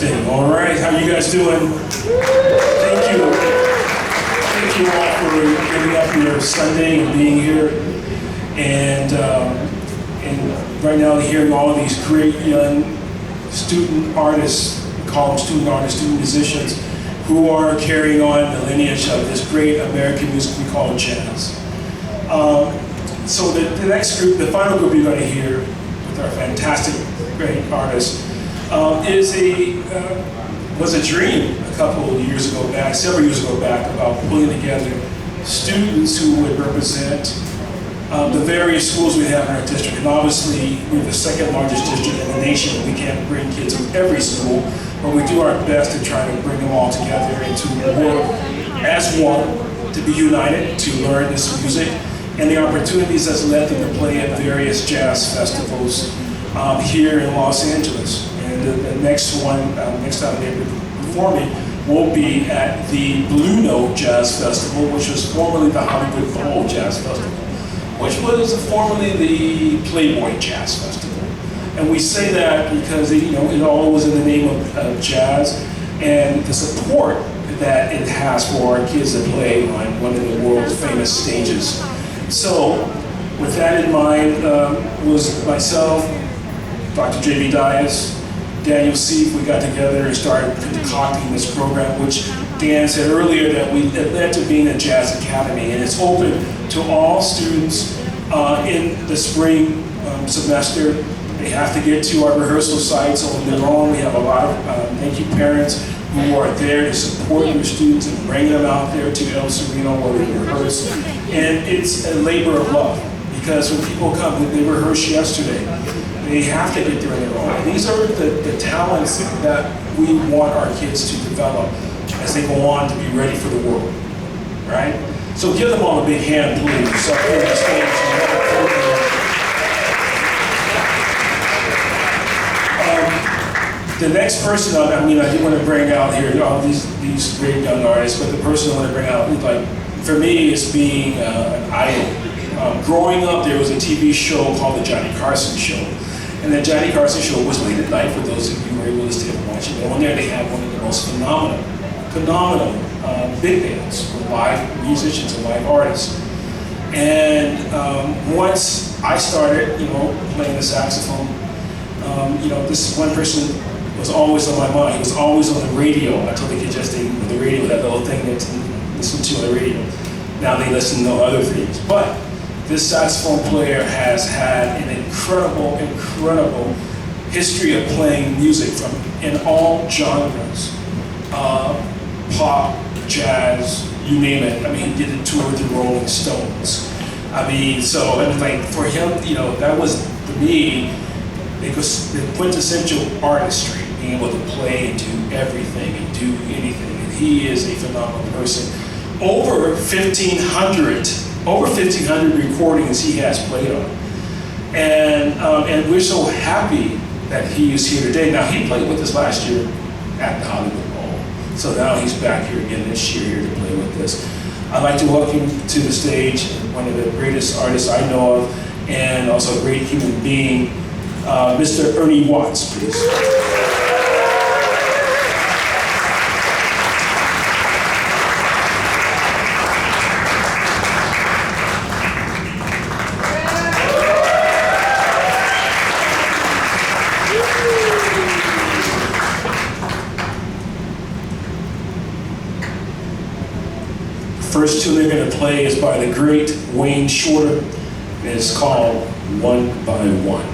Testing. All right, how you guys doing? Thank you. Thank you all for giving up your Sunday and being here. And right now hearing all of these great young student artists, we call them student artists, student musicians, who are carrying on the lineage of this great American music we call jazz. So the next group, the final group you're going to hear with our fantastic, great artists, was a dream a couple of years ago back, several years ago back, about pulling together students who would represent the various schools we have in our district. And obviously, we're the second largest district in the nation. We can't bring kids from every school, but we do our best to try to bring them all together and to work as one, to be united, to learn this music, and the opportunities that's led them to play at various jazz festivals here in Los Angeles. And the next one, next time they're performing, will be at the Blue Note Jazz Festival, which was formerly the Hollywood Bowl Jazz Festival, which was formerly the Playboy Jazz Festival. And we say that because it all was in the name of jazz and the support that it has for our kids to play on one of the world's famous stages. So, with that in mind, was myself, Dr. J.B. Dias, Daniel Seif. We got together and started concocting this program, which Dan said earlier that it led to being a jazz academy, and it's open to all students in the spring semester. They have to get to our rehearsal sites on their own. We have a lot of thank you parents who are there to support your students and bring them out there to El Sereno where they rehearse. And it's a labor of love, because when people come, they rehearsed yesterday. They have to get there on their own. And these are the talents that we want our kids to develop as they go on to be ready for the world, right? So give them all a big hand, please. So here on the stage. The next person, I do want to bring out here all these great young artists, but the person I want to bring out, like, for me, is being an idol. Growing up, there was a TV show called The Johnny Carson Show. And the Johnny Carson Show was late at night for those of you who were able to stay and watch it. And on there, they had one of the most phenomenal big bands with live musicians and live artists. And once I started, playing the saxophone, this one person was always on my mind. He was always on the radio. I told the kids yesterday, the radio, that little thing that listen to on the radio. Now they listen to other things. But this saxophone player has had an incredible history of playing music in all genres. Pop, jazz, you name it. He did a tour with the Rolling Stones. For him, that was, to me, the quintessential artistry, being able to play and do everything and do anything. And he is a phenomenal person. Over 1,500 recordings he has played on. And we're so happy that he is here today. Now, he played with us last year at the Hollywood Bowl. So now he's back here again this year here to play with us. I'd like to welcome to the stage one of the greatest artists I know of, and also a great human being, Mr. Ernie Watts, please. First tune they're going to play is by the great Wayne Shorter, and it's called One by One.